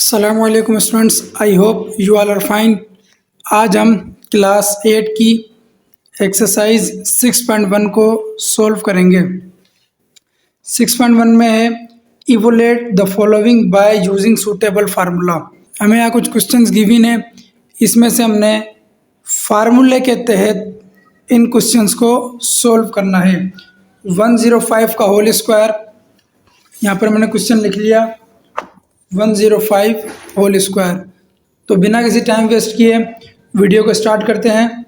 अस्सलामुअलैकुम students, I hope you all are fine. आज हम क्लास 8 की एक्सरसाइज 6.1 को सॉल्व करेंगे। 6.1 में है evaluate the following by using suitable formula. हमें यहाँ कुछ क्वेश्चंस गिवन है, इसमें से हमने फार्मूले के तहत इन क्वेश्चंस को सॉल्व करना है। 105 का होल स्क्वायर, यहाँ पर मैंने क्वेश्चन लिख लिया 105 होल स्क्वायर। तो बिना किसी टाइम वेस्ट किए वीडियो को स्टार्ट करते हैं।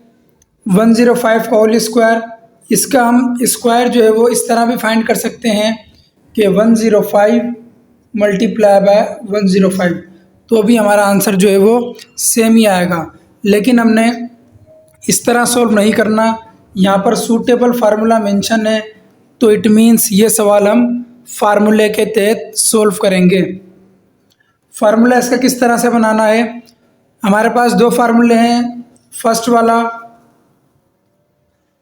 105 का होल स्क्वायर, इसका हम स्क्वायर जो है वो इस तरह भी फाइंड कर सकते हैं कि 105 मल्टीप्लाई बाय 105, तो अभी हमारा आंसर जो है वो सेम ही आएगा। लेकिन हमने इस तरह सॉल्व नहीं करना, यहाँ पर सूटेबल फार्मूला मेंशन है, तो इट मीन्स ये सवाल हम फार्मूले के तहत सॉल्व करेंगे। फार्मूला इसका किस तरह से बनाना है, हमारे पास दो फार्मूले हैं। फर्स्ट वाला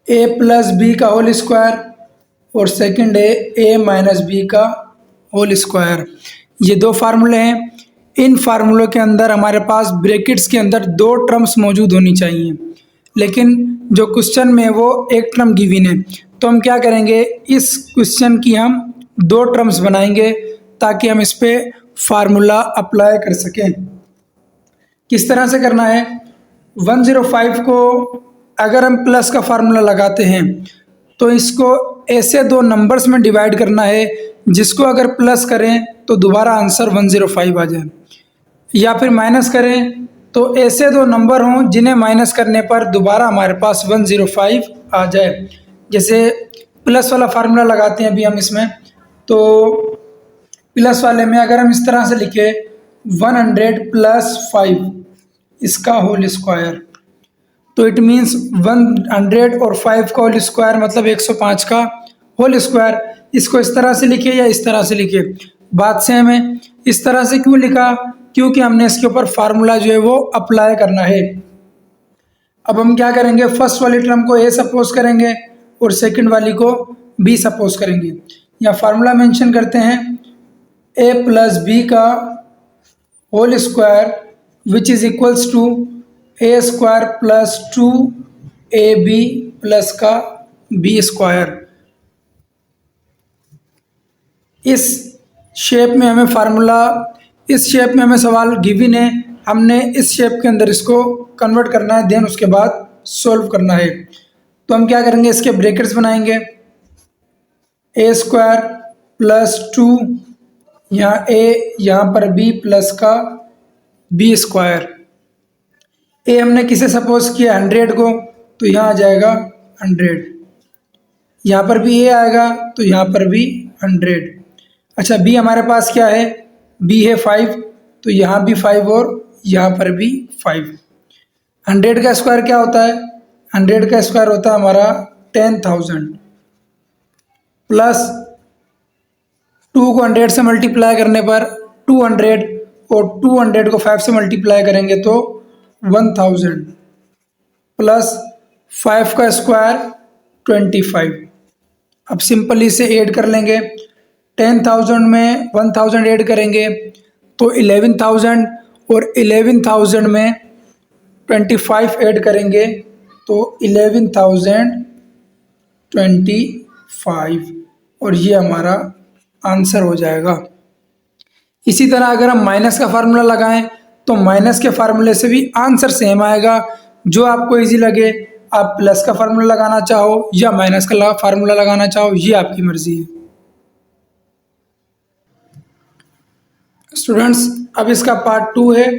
a प्लस बी का होल स्क्वायर और सेकंड है a माइनस बी का होल स्क्वायर। ये दो फार्मूले हैं। इन फार्मूलों के अंदर हमारे पास ब्रैकेट्स के अंदर दो टर्म्स मौजूद होनी चाहिए, लेकिन जो क्वेश्चन में वो एक टर्म गिवन है। तो हम क्या करेंगे, इस क्वेश्चन की हम दो टर्म्स बनाएंगे ताकि हम इस पे फार्मूला अप्लाई कर सकें। किस तरह से करना है, 105 को अगर हम प्लस का फार्मूला लगाते हैं तो इसको ऐसे दो नंबर्स में डिवाइड करना है जिसको अगर प्लस करें तो दोबारा आंसर 105 आ जाए, या फिर माइनस करें तो ऐसे दो नंबर हों जिन्हें माइनस करने पर दोबारा हमारे पास 105 आ जाए। जैसे प्लस वाला फार्मूला लगाते हैं अभी हम इसमें, तो प्लस वाले में अगर हम इस तरह से लिखे 100 प्लस 5 इसका होल स्क्वायर, तो इट मीन्स 100 और 5 का होल स्क्वायर मतलब 105 का होल स्क्वायर। इसको इस तरह से लिखे या इस तरह से लिखे, बात सेम है। इस तरह से क्यों लिखा, क्योंकि हमने इसके ऊपर फार्मूला जो है वो अप्लाई करना है। अब हम क्या करेंगे, फर्स्ट वाली टर्म को ए सपोज करेंगे और सेकंड वाली को बी सपोज करेंगे। या फार्मूला मेंशन करते हैं a प्लस बी का whole square which is equals to a square plus 2ab plus का b स्क्वायर। इस शेप में हमें फार्मूला, इस शेप में हमें सवाल गिवन है, हमने इस शेप के अंदर इसको कन्वर्ट करना है, देन उसके बाद सॉल्व करना है। तो हम क्या करेंगे, इसके ब्रैकेट्स बनाएंगे, a स्क्वायर प्लस 2, यहाँ a यहाँ पर b प्लस का b स्क्वायर। a हमने किसे सपोज किया 100 को, तो यहाँ आ जाएगा 100, यहाँ पर भी a आएगा तो यहाँ पर भी 100। अच्छा, b हमारे पास क्या है, b है 5, तो यहाँ भी 5 और यहाँ पर भी 5। 100 का स्क्वायर क्या होता है, 100 का स्क्वायर होता है हमारा 10,000 प्लस 2 को 100 से मल्टीप्लाई करने पर 200 और 200 को 5 से मल्टीप्लाई करेंगे तो 1000 प्लस 5 का स्क्वायर 25। अब सिंपली से ऐड कर लेंगे, 10,000 में 1000 ऐड करेंगे तो 11,000 और 11,000 में 25 ऐड करेंगे तो 11,025 और ये हमारा आंसर हो जाएगा। इसी तरह अगर हम माइनस का फार्मूला लगाएं तो माइनस के फार्मूले से भी आंसर सेम आएगा। जो आपको इजी लगे, आप प्लस का फार्मूला लगाना चाहो या माइनस का फार्मूला लगाना चाहो, ये आपकी मर्जी है। स्टूडेंट्स, अब इसका पार्ट 2 है।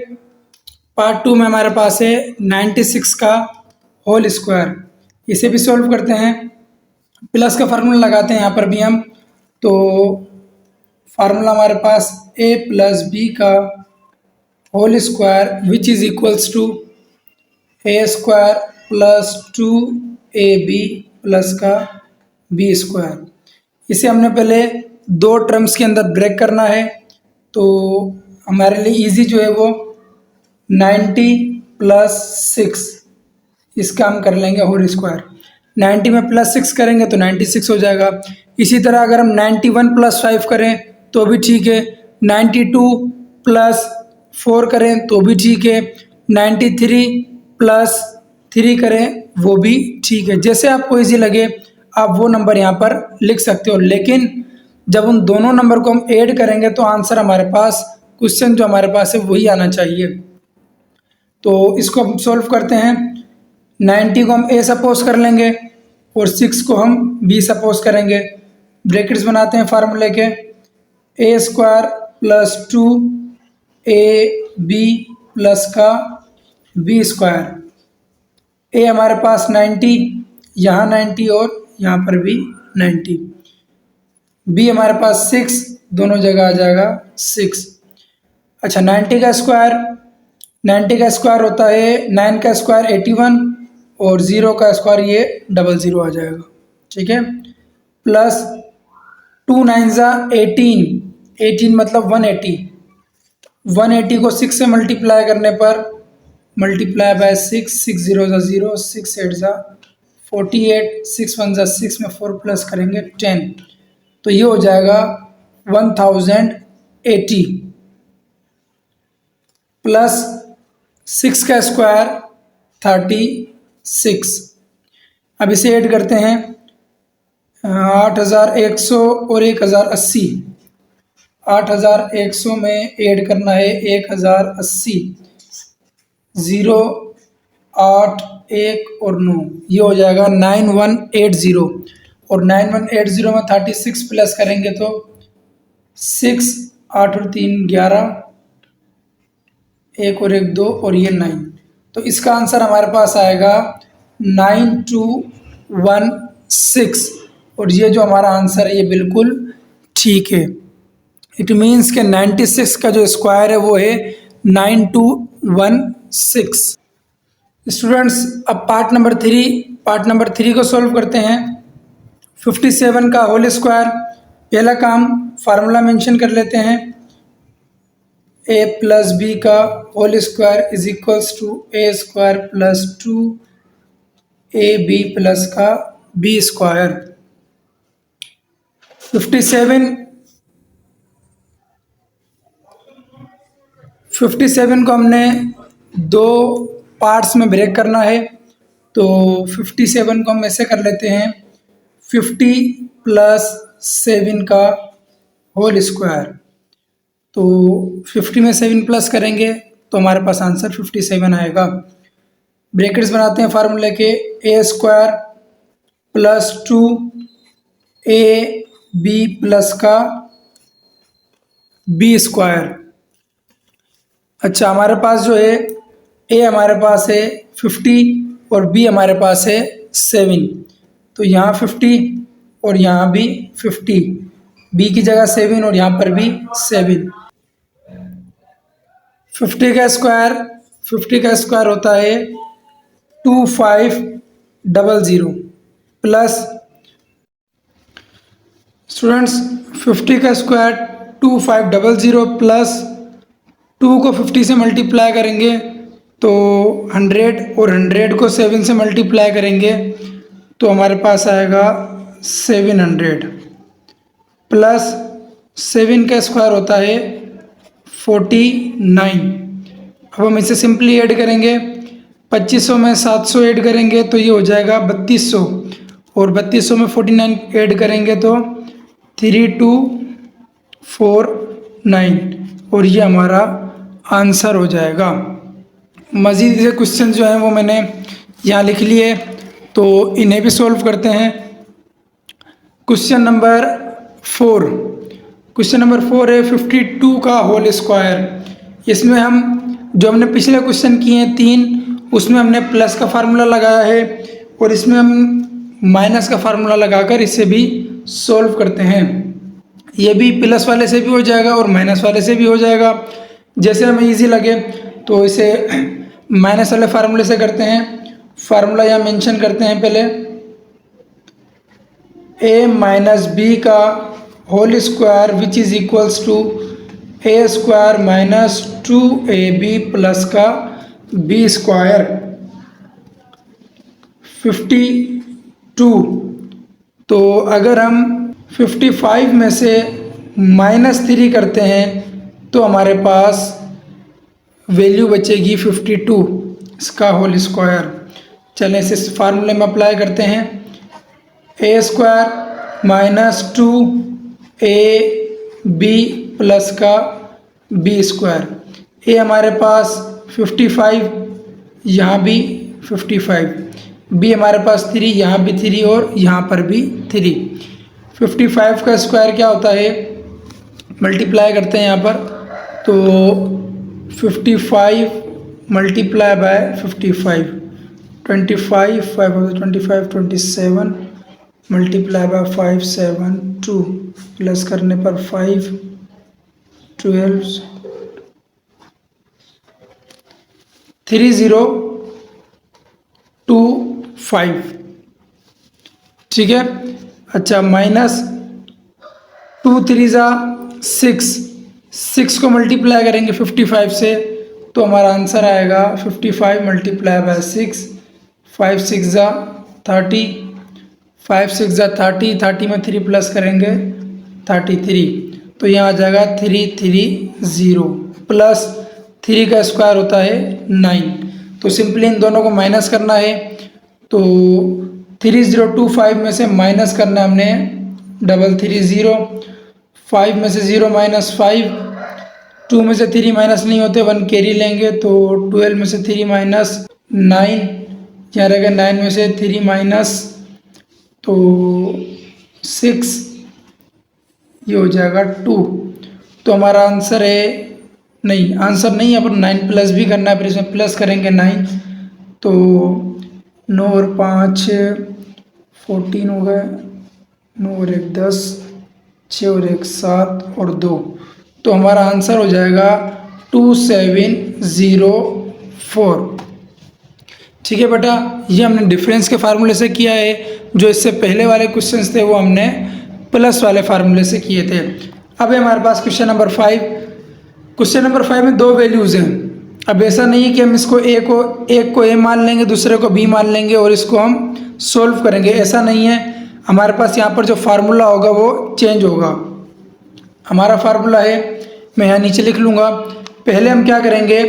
पार्ट 2 में हमारे पास है 96 का होल स्क्वायर। इसे भी सॉल्व करते हैं, प्लस का फार्मूला लगाते हैं यहाँ पर भी हम। तो फार्मूला हमारे पास a प्लस बी का whole square which is equals to a square plus 2ab plus का b स्क्वायर। इसे हमने पहले दो टर्म्स के अंदर ब्रेक करना है, तो हमारे लिए इजी जो है वो 90 प्लस 6 इसका हम कर लेंगे होल स्क्वायर। 90 में प्लस 6 करेंगे तो 96 हो जाएगा। इसी तरह अगर हम 91 प्लस 5 करें तो भी ठीक है। 92 प्लस 4 करें तो भी ठीक है, 93 प्लस 3 करें वो भी ठीक है। जैसे आपको इजी लगे आप वो नंबर यहाँ पर लिख सकते हो, लेकिन जब उन दोनों नंबर को हम ऐड करेंगे तो आंसर हमारे पास, क्वेश्चन जो हमारे पास है वही आना चाहिए। तो इसको हम सॉल्व करते हैं। 90 को हम ए सपोज कर लेंगे और 6 को हम बी सपोज करेंगे। ब्रैकेट्स बनाते हैं फार्मूले के, A square plus 2 A B plus का बी स्क्वायर। ए हमारे पास 90, यहाँ 90 और यहाँ पर भी 90। बी हमारे पास 6, दोनों जगह आ जाएगा 6। अच्छा 90 का स्क्वायर, 90 का स्क्वायर होता है 9 का स्क्वायर 81 और 0 का स्क्वायर ये 00 आ जाएगा, ठीक है। प्लस 2 9 ज़ा 18, 18 मतलब 180। 180 को 6 से मल्टीप्लाई करने पर, मल्टीप्लाई बाय 6, 6 0 ज़ा 0, 6 8 ज़ा 48, 6 1 ज़ा 6 में 4 प्लस करेंगे 10, तो ये हो जाएगा 1080 प्लस 6 का स्क्वायर 36। अब इसे ऐड करते हैं, 8100 और 1080। 8100 में ऐड करना है 1080, 0 8 1 और 9, ये हो जाएगा 9180। और 9180 में 36 प्लस करेंगे तो 6 8 और 3 11, 1 और 1 2 और ये 9, तो इसका आंसर हमारे पास आएगा 9216। और ये जो हमारा आंसर है ये बिल्कुल ठीक है। इट मीन्स के 96 का जो स्क्वायर है वो है 9216। स्टूडेंट्स अब पार्ट नंबर थ्री को सॉल्व करते हैं। 57 का होल स्क्वायर, पहला काम फार्मूला मेंशन कर लेते हैं, ए प्लस बी का whole square is equals to A square plus 2 A B plus का बी स्क्वायर। 57 को हमने दो पार्ट्स में ब्रेक करना है, तो 57 को हम ऐसे कर लेते हैं 50 प्लस 7 का होल स्क्वायर। तो 50 में 7 प्लस करेंगे तो हमारे पास आंसर 57 आएगा। ब्रैकेट्स बनाते हैं फार्मूले के, A square plus 2 A B plus का बी स्क्वायर। अच्छा हमारे पास जो है ए हमारे पास है 50 और बी हमारे पास है 7, तो यहाँ 50 और यहाँ भी 50, बी की जगह 7 और यहाँ पर भी 7। 50 का स्क्वायर होता है 2500 प्लस, स्टूडेंट्स 50 का स्क्वायर 2500 प्लस 2 को 50 से मल्टीप्लाई करेंगे तो 100 और 100 को 7 से मल्टीप्लाई करेंगे तो हमारे पास आएगा 700 प्लस 7 का स्क्वायर होता है 49। अब हम इसे सिंपली ऐड करेंगे, 2500 में 700 ऐड करेंगे तो ये हो जाएगा 3200 और 3200 में 49 ऐड करेंगे तो 3249 और ये हमारा आंसर हो जाएगा। मज़ीद से क्वेश्चन जो हैं वो मैंने यहाँ लिख लिए, तो इन्हें भी सॉल्व करते हैं। क्वेश्चन नंबर 4 है 52 का होल स्क्वायर। इसमें हम जो हमने पिछले क्वेश्चन किए हैं 3, उसमें हमने प्लस का फार्मूला लगाया है और इसमें हम माइनस का फार्मूला लगाकर इसे भी सॉल्व करते हैं। ये भी प्लस वाले से भी हो जाएगा और माइनस वाले से भी हो जाएगा, जैसे हमें इजी लगे। तो इसे माइनस वाले फार्मूले से करते हैं। फार्मूला यहाँ मेंशन करते हैं पहले, a माइनस बी का whole square which is equals to A square minus 2ab plus का बी स्क्वायर। 52, तो अगर हम 55 में से -3 करते हैं तो हमारे पास वैल्यू बचेगी 52 इसका होल स्क्वायर। चलें इस फार्मूले में अप्लाई करते हैं। ए स्क्वायर माइनस 2ab प्लस का बी स्क्वायर। ए हमारे पास 55, यहाँ भी 55, बी हमारे पास 3, यहाँ भी 3 और यहाँ पर भी 3। 55 का स्क्वायर क्या होता है, मल्टीप्लाई करते हैं यहाँ पर, तो 55 multiply by 55, 25, 5 25, 27 multiply by 5 7 2 plus करने पर 5 12 3025। ठीक है। अच्छा माइनस 2 3 ज़ा 6 को मल्टीप्लाई करेंगे 55 से तो हमारा आंसर आएगा 55 मल्टीप्लाई बाय 6, 5 6 ज़ा 30, 5 6 ज़ा 30, 30 में 3 प्लस करेंगे 33, तो यहाँ आ जाएगा 330 प्लस 3 का स्क्वायर होता है 9। तो सिंपली इन दोनों को माइनस करना है, तो 3025 में से माइनस करना है हमने 330, 5 में से 0 माइनस 5, 2 में से 3 माइनस नहीं होते, 1 कैरी लेंगे तो 12 में से 3 माइनस 9, यहाँ रहेगा 9 में से 3 माइनस तो 6, ये हो जाएगा 2। तो हमारा आंसर है, नहीं आंसर नहीं, अपन 9 प्लस भी करना है, फिर इसमें प्लस करेंगे 9, तो 9 और 5 14 हो गए, 9 और 1 10, 6 और 1 7 और 2, तो हमारा आंसर हो जाएगा 2704। ठीक है बेटा, ये हमने डिफरेंस के फार्मूले से किया है। जो इससे पहले वाले क्वेश्चंस थे वो हमने प्लस वाले फार्मूले से किए थे। अब है हमारे पास क्वेश्चन नंबर 5। क्वेश्चन नंबर 5 में 2 वैल्यूज़ हैं। अब ऐसा नहीं है कि हम इसको एक को ए मान लेंगे, दूसरे को बी मान लेंगे और इसको हम सोल्व करेंगे, ऐसा नहीं है। हमारे पास यहाँ पर जो फार्मूला होगा वो चेंज होगा। हमारा फार्मूला है, मैं यहाँ नीचे लिख लूँगा। पहले हम क्या करेंगे,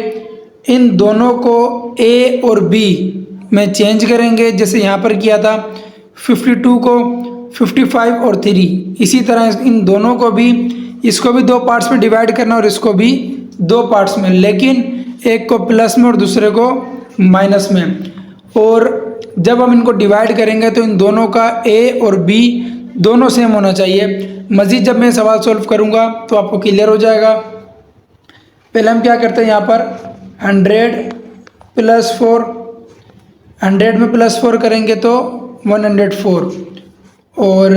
इन दोनों को ए और बी में चेंज करेंगे, जैसे यहाँ पर किया था 52 को 55 और 3। इसी तरह इन दोनों को भी, इसको भी 2 पार्ट्स में डिवाइड करना और इसको भी 2 पार्ट्स में, लेकिन एक को प्लस में और दूसरे को माइनस में। और जब हम इनको डिवाइड करेंगे तो इन दोनों का ए और बी दोनों सेम होना चाहिए। मज़ीद जब मैं सवाल सॉल्व करूँगा तो आपको क्लियर हो जाएगा। पहले हम क्या करते हैं, यहाँ पर 100 प्लस 4, 100 में प्लस 4 करेंगे तो 104, और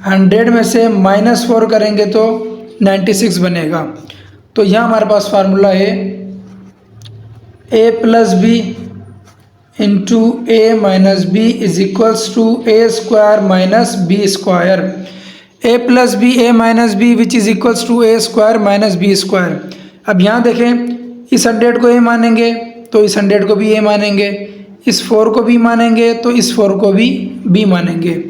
100 में से माइनस 4 करेंगे तो 96 बनेगा। तो यहाँ हमारे पास फार्मूला है a plus B into A minus B is equals to A square minus B square. a plus b a minus b which is equals to A square minus B square. अब यहाँ देखें, इस 100 को a मानेंगे तो इस 100 को भी a मानेंगे, इस 4 को b मानेंगे तो इस 4 को भी b मानेंगे।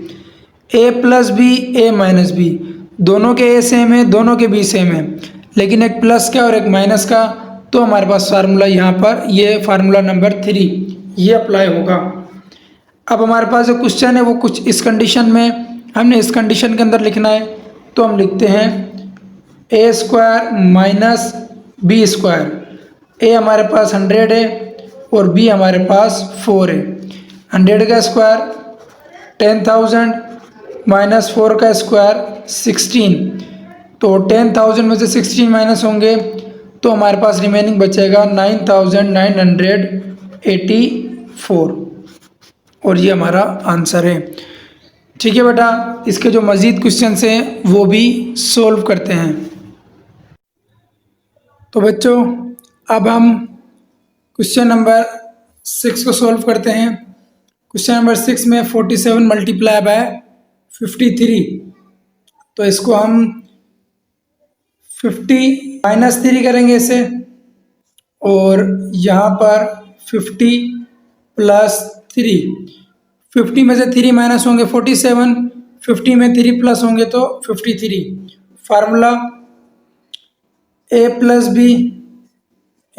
a plus b a minus b, दोनों के a सेम है, दोनों के b सेम है, लेकिन एक प्लस का और एक माइनस का, तो हमारे पास फार्मूला यहाँ पर ये फार्मूला नंबर 3 ये अप्लाई होगा। अब हमारे पास जो क्वेश्चन है वो कुछ इस कंडीशन में, हमने इस कंडीशन के अंदर लिखना है, तो हम लिखते हैं ए स्क्वायर माइनस बी स्क्वायर। ए हमारे पास 100 है और बी हमारे पास 4 है। 100 का स्क्वायर 10,000 माइनस 4 का स्क्वायर 16, तो 10,000 में से 16 माइनस होंगे तो हमारे पास रिमेनिंग बचेगा 9,984, और ये हमारा आंसर है। ठीक है बेटा, इसके जो मज़ीद क्वेश्चन हैं वो भी सोल्व करते हैं। तो बच्चों अब हम क्वेश्चन नंबर 6 को सोल्व करते हैं। क्वेश्चन नंबर 6 में 47 मल्टीप्लाई बाय 53, तो इसको हम 50 माइनस 3 करेंगे इसे, और यहाँ पर 50 प्लस 3, 50 में से 3 माइनस होंगे 47, 50 में 3 प्लस होंगे तो 53। Formula a plus B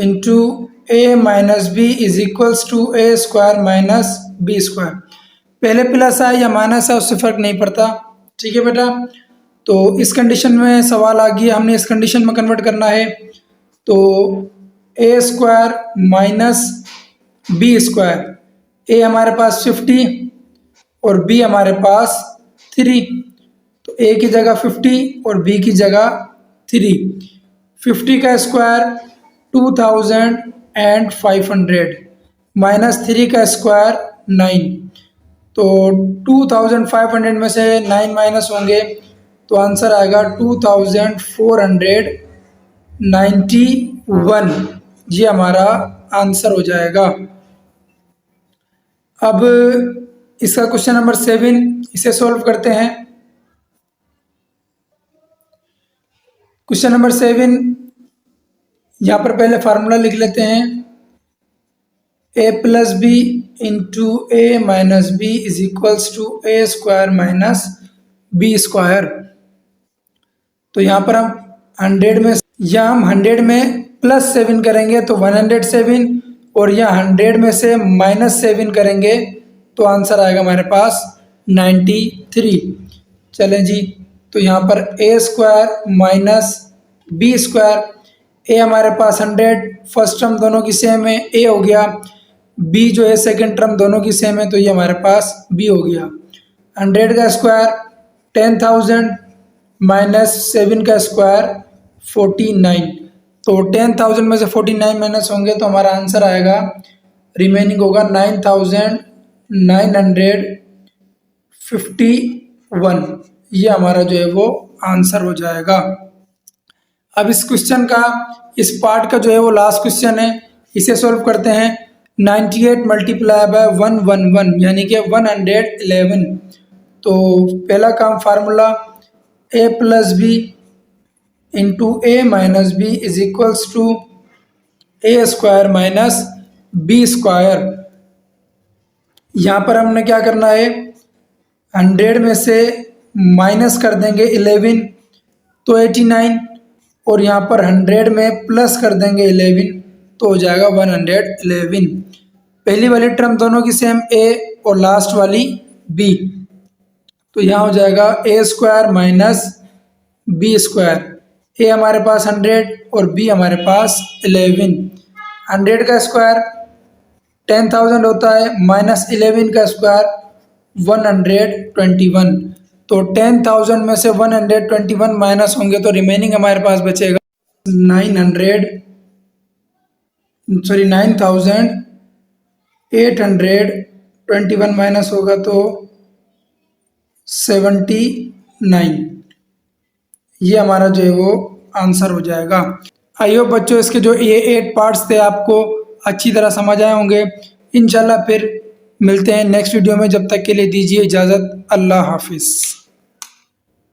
into A minus B is equals to A square minus B square. पहले प्लस है या माइनस है उससे फ़र्क नहीं पड़ता, ठीक है बेटा। तो इस कंडीशन में सवाल आ गया, हमने इस कंडीशन में कन्वर्ट करना है। तो ए स्क्वायर माइनस बी स्क्वायर, ए हमारे पास 50 और बी हमारे पास 3, तो ए की जगह 50 और बी की जगह 3। 50 का स्क्वायर 2500 माइनस 3 का स्क्वायर 9, तो 2500 में से 9 माइनस होंगे तो आंसर आएगा 2491, ये हमारा आंसर हो जाएगा। अब इसका क्वेश्चन नंबर 7, इसे सॉल्व करते हैं। क्वेश्चन नंबर 7, यहाँ पर पहले फार्मूला लिख लेते हैं। ए plus B into A minus B is equals to A square minus B square. तो यहाँ पर हम 100 में प्लस 7 करेंगे तो 107, और यहाँ 100 में से माइनस 7 करेंगे तो आंसर आएगा हमारे पास 93। चलें जी, तो यहाँ पर ए स्क्वायर माइनस बी स्क्वायर, ए हमारे पास 100, फर्स्ट टर्म दोनों की सेम है, ए हो गया, बी जो है सेकंड टर्म दोनों की सेम है, तो ये हमारे पास बी हो गया। 100 का स्क्वायर 10,000 माइनस 7 का स्क्वायर 49, तो 10,000 में से 49 माइनस होंगे तो हमारा आंसर आएगा, रिमेनिंग होगा 9,951, ये हमारा जो है वो आंसर हो जाएगा। अब इस क्वेश्चन का, इस पार्ट का जो है वो लास्ट क्वेश्चन है, इसे सॉल्व करते हैं। 98 मल्टीप्लाई बाय 111 यानी कि 111। तो पहला काम formula a plus B into A minus B is equals to A square minus B square. यहाँ पर हमने क्या करना है, 100 में से माइनस कर देंगे 11 तो 89, और यहाँ पर 100 में प्लस कर देंगे 11 तो हो जाएगा 111। पहली वाली टर्म दोनों की सेम ए और लास्ट वाली बी, तो यहाँ हो जाएगा ए स्क्वायर माइनस बी स्क्वायर। ए हमारे पास 100 और बी हमारे पास 11। 100 का स्क्वायर 10,000 होता है, माइनस 11 का स्क्वायर 121, तो 10,000 में से 121 माइनस होंगे तो रिमेनिंग हमारे पास बचेगा 9,821 माइनस होगा तो 79, ये हमारा जो है वो आंसर हो जाएगा। आई होप बच्चों इसके जो ये 8 पार्ट्स थे आपको अच्छी तरह समझ आए होंगे। इंशाल्लाह फिर मिलते हैं नेक्स्ट वीडियो में, जब तक के लिए दीजिए इजाज़त। अल्लाह हाफिज़।